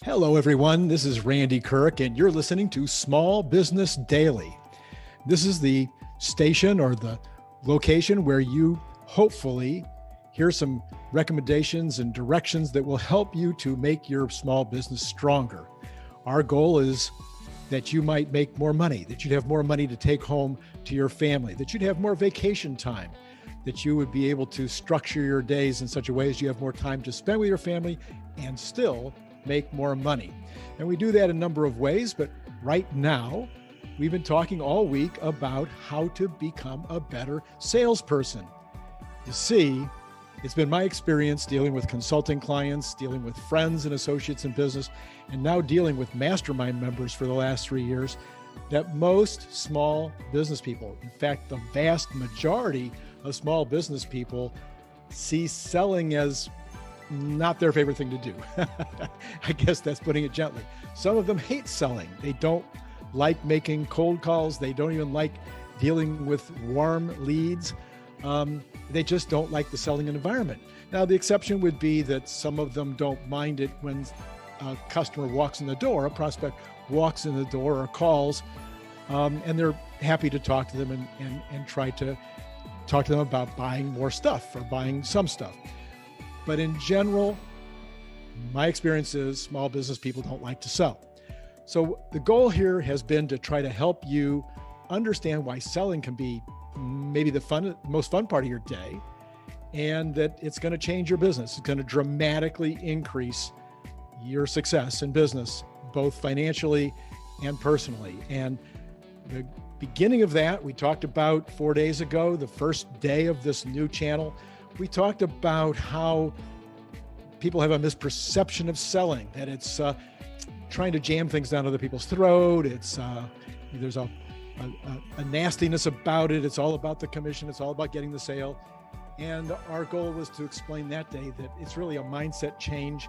Hello, everyone. This is Randy Kirk, and you're listening to Small Business Daily. This is the station or the location where you hopefully hear some recommendations and directions that will help you to make your small business stronger. Our goal is that you might make more money, that you'd have more money to take home to your family, that you'd have more vacation time, that you would be able to structure your days in such a way as you have more time to spend with your family and still make more money. And we do that a number of ways, but right now, we've been talking all week about how to become a better salesperson. You see, it's been my experience dealing with consulting clients, dealing with friends and associates in business, and now dealing with mastermind members for the last 3 years, that most small business people, in fact, the vast majority of small business people, see selling as not their favorite thing to do. I guess that's putting it gently. Some of them hate selling. They don't like making cold calls. They don't even like dealing with warm leads. They just don't like the selling environment. Now, the exception would be that some of them don't mind it when a customer walks in the door, a prospect walks in the door or calls, and they're happy to talk to them and try to talk to them about buying more stuff or buying some stuff. But in general, my experience is small business people don't like to sell. So the goal here has been to try to help you understand why selling can be maybe the most fun part of your day, and that it's going to change your business. It's going to dramatically increase your success in business, both financially and personally. And the beginning of that, we talked about 4 days ago, the first day of this new channel. We talked about how people have a misperception of selling, that it's trying to jam things down other people's throat. It's there's a nastiness about it. It's all about the commission. It's all about getting the sale. And our goal was to explain that day that it's really a mindset change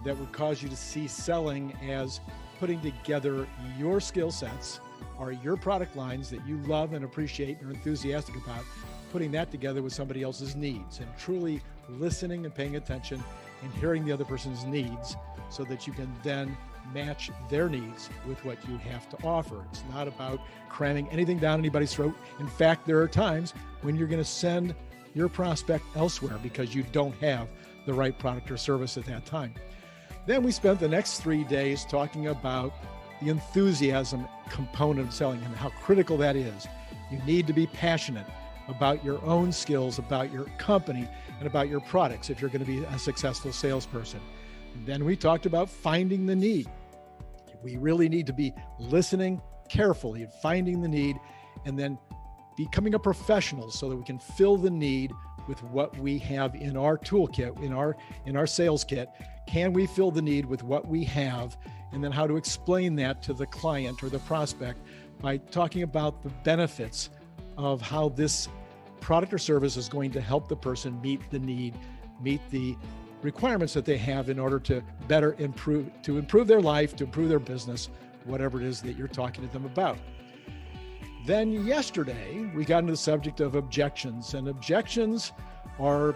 that would cause you to see selling as putting together your skill sets or your product lines that you love and appreciate and are enthusiastic about, putting that together with somebody else's needs and truly listening and paying attention and hearing the other person's needs so that you can then match their needs with what you have to offer. It's not about cramming anything down anybody's throat. In fact, there are times when you're going to send your prospect elsewhere because you don't have the right product or service at that time. Then we spent the next 3 days talking about the enthusiasm component of selling and how critical that is. You need to be passionate about your own skills, about your company, and about your products if you're going to be a successful salesperson. And then we talked about finding the need. We really need to be listening carefully and finding the need, and then becoming a professional so that we can fill the need with what we have in our toolkit, in our sales kit. Can we fill the need with what we have? And then how to explain that to the client or the prospect by talking about the benefits of how this product or service is going to help the person meet the need, meet the requirements that they have in order to better improve their life, to improve their business, whatever it is that you're talking to them about. Then yesterday, we got into the subject of objections, and objections are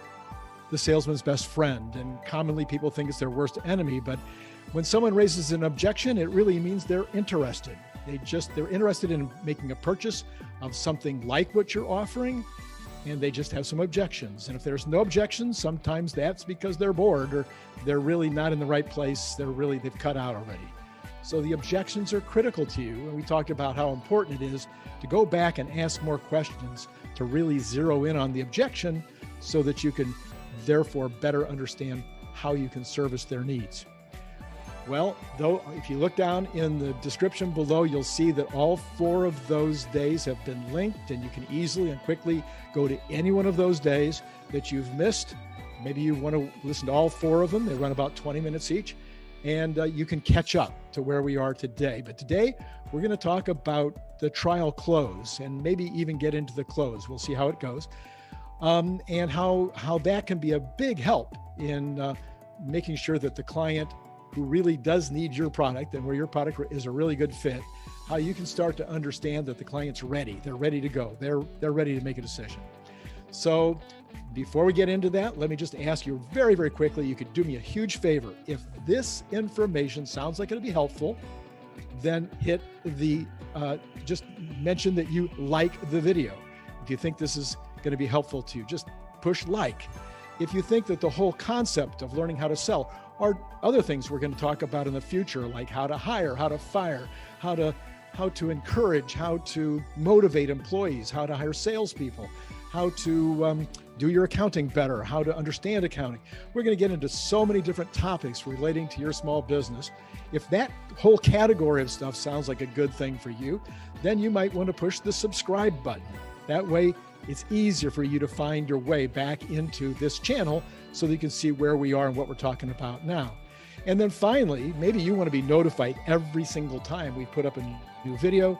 the salesman's best friend. And commonly people think it's their worst enemy, but when someone raises an objection, it really means they're interested. They're interested in making a purchase of something like what you're offering, and they just have some objections. And if there's no objections, sometimes that's because they're bored or they're really not in the right place. They've cut out already. So the objections are critical to you. And we talked about how important it is to go back and ask more questions to really zero in on the objection so that you can therefore better understand how you can service their needs. Well, though, if you look down in the description below, you'll see that all 4 of those days have been linked, and you can easily and quickly go to any one of those days that you've missed. Maybe you want to listen to all 4 of them. They run about 20 minutes each, and you can catch up to where we are today. But today, we're going to talk about the trial close and maybe even get into the close. We'll see how it goes, and how that can be a big help in making sure that the client who really does need your product and where your product is a really good fit, how you can start to understand that the client's ready. They're ready to go. They're ready to make a decision. So Before we get into that, let me just ask you very, very quickly, you could do me a huge favor. If this information sounds like it'll be helpful, then hit the, just mention that you like the video. If you think this is going to be helpful to you, just push like. If you think that the whole concept of learning how to sell are other things we're going to talk about in the future, like how to hire, how to fire, how to encourage, how to motivate employees, how to hire salespeople, how to do your accounting better, how to understand accounting. We're going to get into so many different topics relating to your small business. If that whole category of stuff sounds like a good thing for you, then you might want to push the subscribe button. That way, it's easier for you to find your way back into this channel so that you can see where we are and what we're talking about now. And then finally, maybe you want to be notified every single time we put up a new video.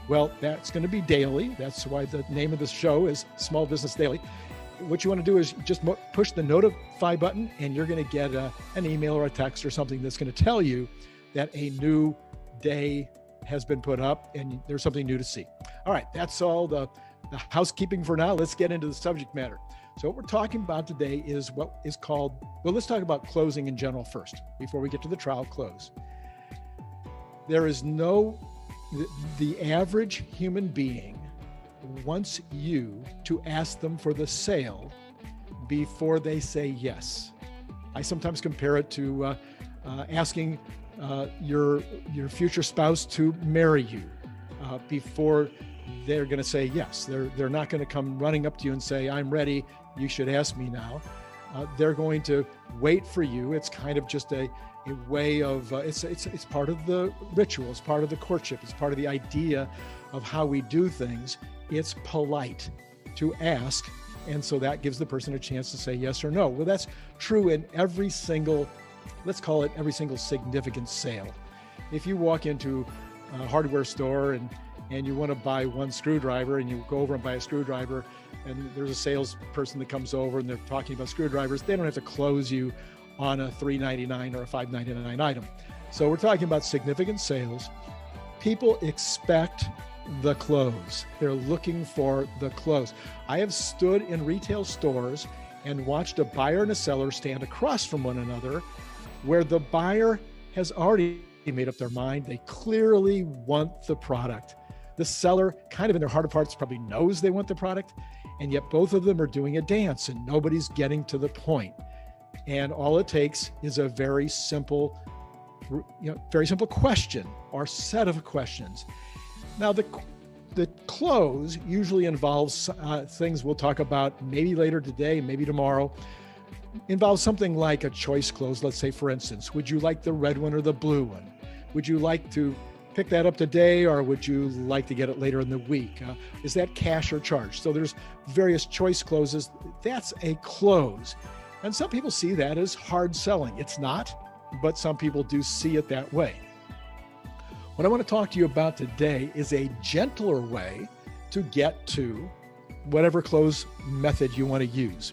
Well, that's going to be daily. That's why the name of the show is Small Business Daily. What you want to do is just push the notify button, and you're going to get an email or a text or something that's going to tell you that a new day has been put up and there's something new to see. All right, that's all the housekeeping for now. Let's get into the subject matter. So what we're talking about today is what is called, well, let's talk about closing in general first, before we get to the trial close. There is the average human being wants you to ask them for the sale before they say yes. I sometimes compare it to asking your future spouse to marry you before they're going to say yes. They're not going to come running up to you and say, I'm ready, you should ask me now. They're going to wait for you. It's kind of just a way of, it's part of the ritual, it's part of the courtship, it's part of the idea of how we do things. It's polite to ask, and so that gives the person a chance to say yes or no. Well, that's true in every single, let's call it every single significant sale. If you walk into a hardware store and you want to buy one screwdriver, and you go over and buy a screwdriver, and there's a salesperson that comes over and they're talking about screwdrivers, they don't have to close you on a $3.99 or a $5.99 item. So we're talking about significant sales. People expect the close. They're looking for the close. I have stood in retail stores and watched a buyer and a seller stand across from one another, where the buyer has already made up their mind. They clearly want the product. The seller, kind of in their heart of hearts, probably knows they want the product, and yet both of them are doing a dance and nobody's getting to the point. And all it takes is a very simple question or set of questions. Now, the close usually involves things we'll talk about maybe later today, maybe tomorrow. Involves something like a choice close. Let's say, for instance, would you like the red one or the blue one? Would you like to pick that up today, or would you like to get it later in the week? Is that cash or charge? So there's various choice closes. That's a close. And some people see that as hard selling. It's not, but some people do see it that way. What I want to talk to you about today is a gentler way to get to whatever close method you want to use.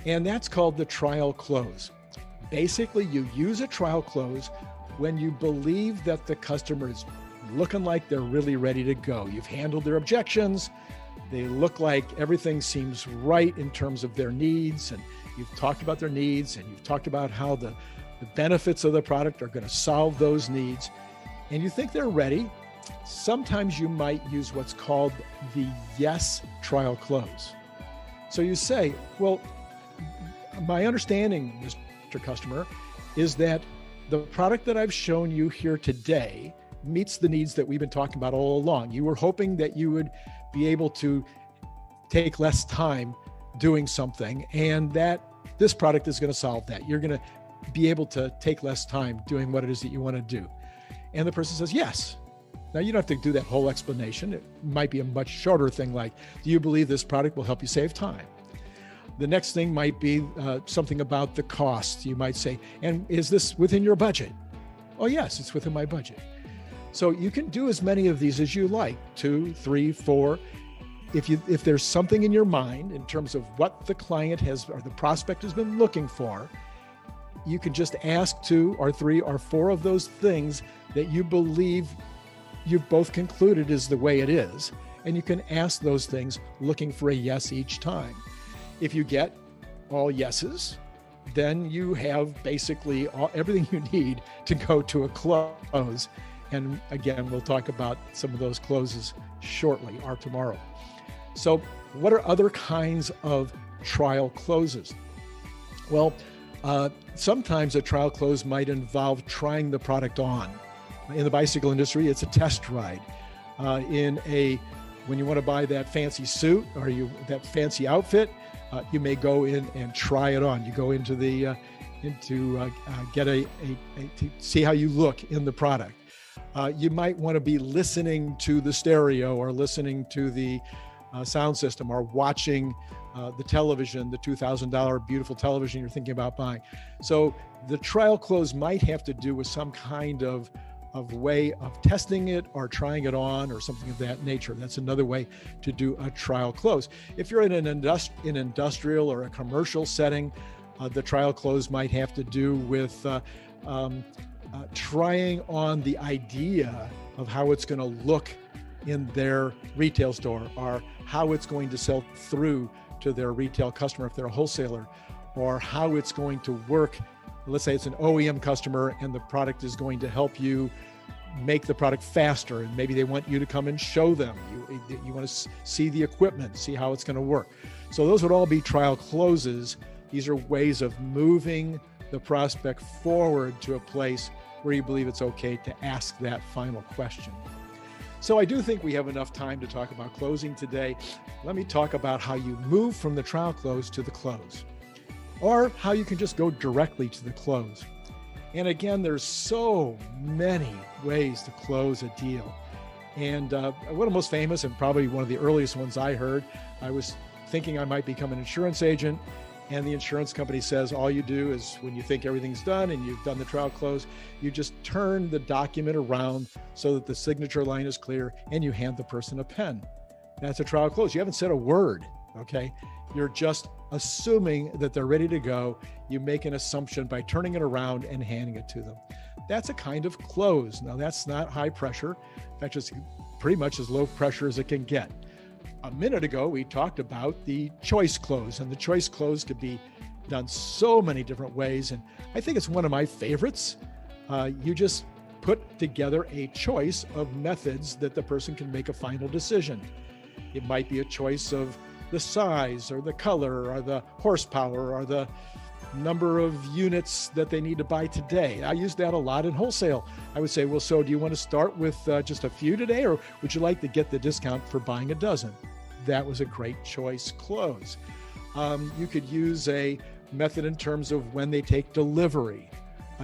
And that's called the trial close. Basically, you use a trial close when you believe that the customer is looking like they're really ready to go. You've handled their objections. They look like everything seems right in terms of their needs, and you've talked about their needs, and you've talked about how the benefits of the product are going to solve those needs, and you think they're ready. Sometimes you might use what's called the yes trial close. So you say, well, my understanding, Mr. Customer, is that the product that I've shown you here today meets the needs that we've been talking about all along. You were hoping that you would be able to take less time doing something, and that this product is going to solve that. You're going to be able to take less time doing what it is that you want to do. And the person says, yes. Now, you don't have to do that whole explanation. It might be a much shorter thing like, do you believe this product will help you save time? The next thing might be something about the cost. You might say, and is this within your budget? Oh, yes, it's within my budget. So you can do as many of these as you like, 2, 3, 4. If there's something in your mind in terms of what the client has or the prospect has been looking for, you can just ask 2 or 3 or 4 of those things that you believe you've both concluded is the way it is. And you can ask those things looking for a yes each time. If you get all yeses, then you have basically everything you need to go to a close. And again, we'll talk about some of those closes shortly or tomorrow. So what are other kinds of trial closes? Well, sometimes a trial close might involve trying the product on. In the bicycle industry, it's a test ride. When you want to buy that fancy suit or that fancy outfit, you may go in and try it on. You go into to see how you look in the product. You might want to be listening to the stereo or listening to the sound system or watching the television, the $2,000 beautiful television you're thinking about buying. So the trial close might have to do with some kind of way of testing it or trying it on or something of that nature. That's another way to do a trial close. If you're in an industrial or a commercial setting, the trial close might have to do with trying on the idea of how it's going to look in their retail store or how it's going to sell through to their retail customer if they're a wholesaler, or how it's going to work. Let's say it's an OEM customer and the product is going to help you make the product faster, and maybe they want you to come and show them. You want to see the equipment, see how it's going to work. So those would all be trial closes. These are ways of moving the prospect forward to a place where you believe it's okay to ask that final question. So I do think we have enough time to talk about closing today. Let me talk about how you move from the trial close to the close, or how you can just go directly to the close. And again, there's so many ways to close a deal. And one of the most famous and probably one of the earliest ones I heard, I was thinking I might become an insurance agent, and the insurance company says all you do is when you think everything's done and you've done the trial close, you just turn the document around so that the signature line is clear and you hand the person a pen. That's a trial close. You haven't said a word, okay? You're just assuming that they're ready to go. You make an assumption by turning it around and handing it to them. That's a kind of close. Now, that's not high pressure. In fact, it's pretty much as low pressure as it can get. A minute ago, we talked about the choice close, and the choice close could be done so many different ways. And I think it's one of my favorites. You just put together a choice of methods that the person can make a final decision. It might be a choice of the size or the color or the horsepower or the number of units that they need to buy today. I use that a lot in wholesale. I would say, well, so do you want to start with just a few today, or would you like to get the discount for buying a dozen? That was a great choice close. You could use a method in terms of when they take delivery.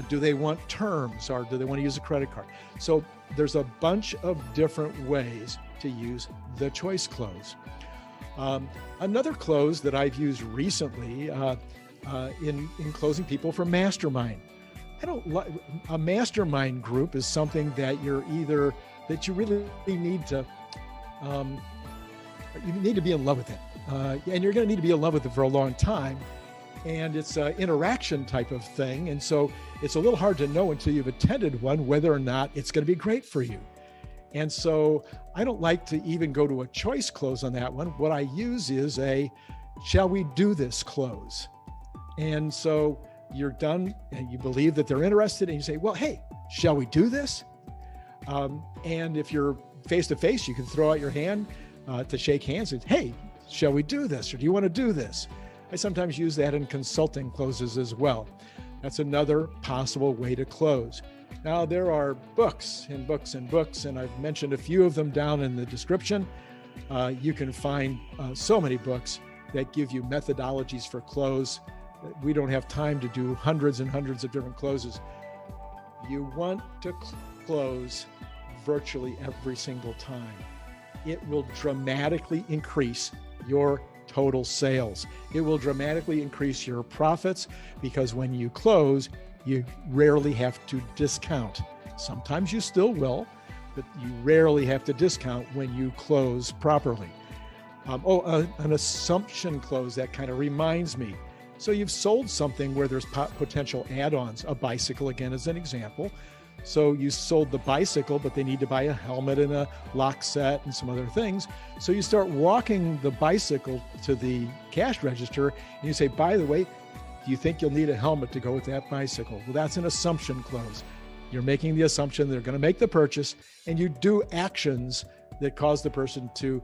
Do they want terms, or do they want to use a credit card? So there's a bunch of different ways to use the choice close. Another close that I've used recently in closing people for mastermind. A mastermind group is something that you really need to be in love with it, and you're going to need to be in love with it for a long time. And it's an interaction type of thing, and so it's a little hard to know until you've attended one whether or not it's going to be great for you. And so I don't like to even go to a choice close on that one. What I use is a shall we do this close. And so you're done and you believe that they're interested and you say, well, hey, shall we do this? And if you're face to face, you can throw out your hand to shake hands and, hey, shall we do this? Or do you want to do this? I sometimes use that in consulting closes as well. That's another possible way to close. Now, there are books and books and books, and I've mentioned a few of them down in the description. You can find so many books that give you methodologies for close. We don't have time to do hundreds and hundreds of different closes. You want to close virtually every single time. It will dramatically increase your total sales. It will dramatically increase your profits because when you close, you rarely have to discount. Sometimes you still will, but you rarely have to discount when you close properly. An assumption close, that kind of reminds me. So you've sold something where there's potential add-ons, a bicycle again as an example. So you sold the bicycle, but they need to buy a helmet and a lock set and some other things. So you start walking the bicycle to the cash register and you say, by the way, do you think you'll need a helmet to go with that bicycle? Well, that's an assumption close. You're making the assumption they're going to make the purchase, and you do actions that cause the person to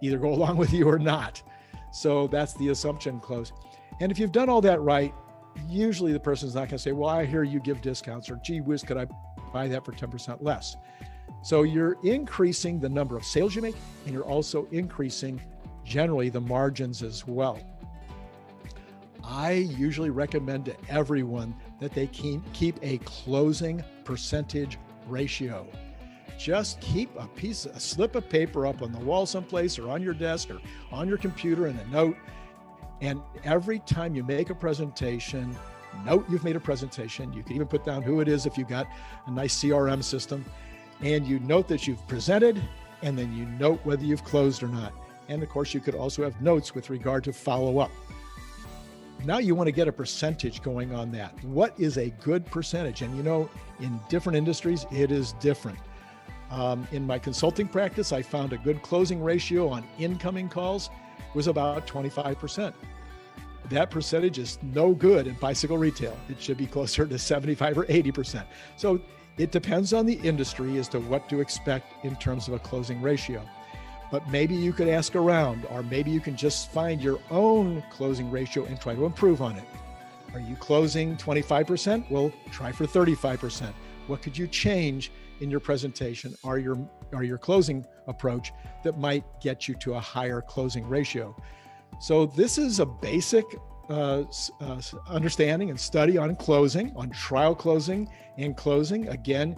either go along with you or not. So that's the assumption close. And if you've done all that right, usually the person's not going to say, well, I hear you give discounts, or gee whiz, could I buy that for 10% less? So you're increasing the number of sales you make, and you're also increasing generally the margins as well. I usually recommend to everyone that they keep a closing percentage ratio. Just keep a slip of paper up on the wall someplace, or on your desk, or on your computer in a note. And every time you make a presentation, note you've made a presentation. You can even put down who it is if you've got a nice CRM system. And you note that you've presented, and then you note whether you've closed or not. And of course, you could also have notes with regard to follow-up. Now you want to get a percentage going on that. What is a good percentage? And you know, in different industries, it is different. In my consulting practice, I found a good closing ratio on incoming calls was about 25%. That percentage is no good in bicycle retail. It should be closer to 75 or 80%. So it depends on the industry as to what to expect in terms of a closing ratio. But maybe you could ask around, or maybe you can just find your own closing ratio and try to improve on it. Are you closing 25%? Well, try for 35%. What could you change in your presentation or your closing approach that might get you to a higher closing ratio? So this is a basic understanding and study on closing, on trial closing and closing. Again,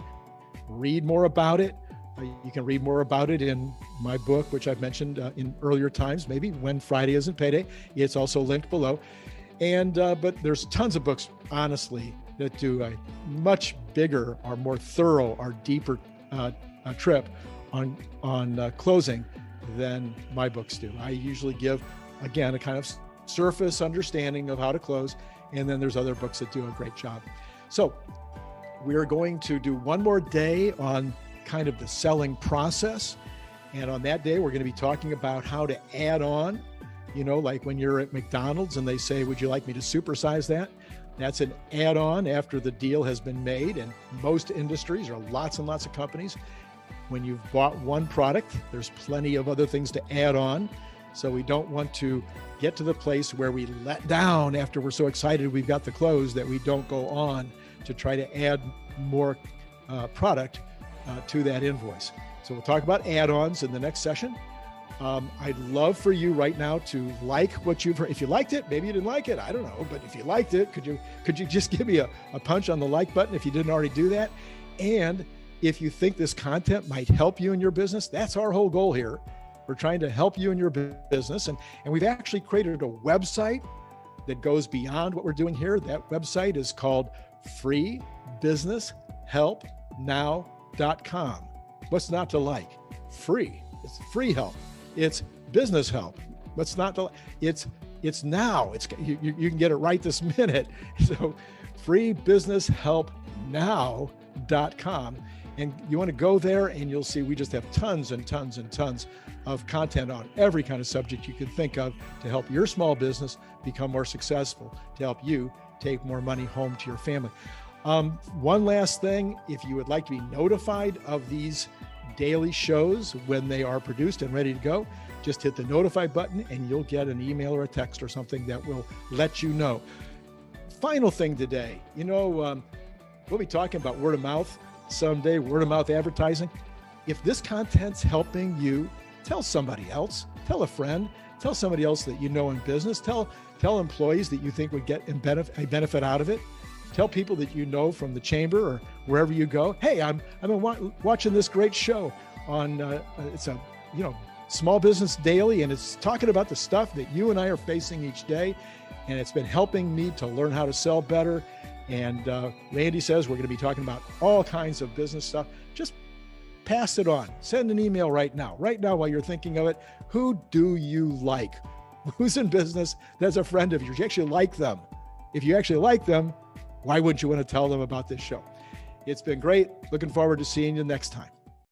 read more about it. You can read more about it in my book, which I've mentioned in earlier times, maybe When Friday Isn't Payday. It's also linked below. And but there's tons of books, honestly, that do a much bigger or more thorough or deeper trip on closing than my books do. I usually give, again, a kind of surface understanding of how to close, and then there's other books that do a great job. So we are going to do one more day on kind of the selling process. And on that day, we're going to be talking about how to add on, you know, like when you're at McDonald's and they say, would you like me to supersize that? That's an add-on after the deal has been made. And most industries, or lots and lots of companies, when you've bought one product, there's plenty of other things to add on. So we don't want to get to the place where we let down after we're so excited we've got the close that we don't go on to try to add more product to that invoice. So we'll talk about add-ons in the next session. I'd love for you right now to like what you've heard. If you liked it, maybe you didn't like it, I don't know. But if you liked it, could you just give me a punch on the like button if you didn't already do that? And if you think this content might help you in your business, that's our whole goal here. We're trying to help you in your business. And we've actually created a website that goes beyond what we're doing here. That website is called freebusinesshelpnow.com. What's not to like? Free. It's free help. It's business help. What's not to like? It's now. You can get it right this minute. So freebusinesshelpnow.com. And you want to go there and you'll see we just have tons and tons and tons of content on every kind of subject you can think of to help your small business become more successful, to help you take more money home to your family. One last thing, if you would like to be notified of these daily shows when they are produced and ready to go, just hit the notify button and you'll get an email or a text or something that will let you know. Final thing today, we'll be talking about word of mouth someday, word of mouth advertising. If this content's helping you, tell somebody else, tell a friend, tell somebody else that you know in business, tell employees that you think would get a benefit out of it. Tell people that you know from the chamber or wherever you go, hey, I've been watching this great show on, it's a, Small Business Daily, and it's talking about the stuff that you and I are facing each day. And it's been helping me to learn how to sell better. And Randy says we're going to be talking about all kinds of business stuff. Just pass it on. Send an email right now while you're thinking of it. Who do you like? Who's in business that's a friend of yours? You actually like them. If you actually like them, why wouldn't you want to tell them about this show? It's been great. Looking forward to seeing you next time.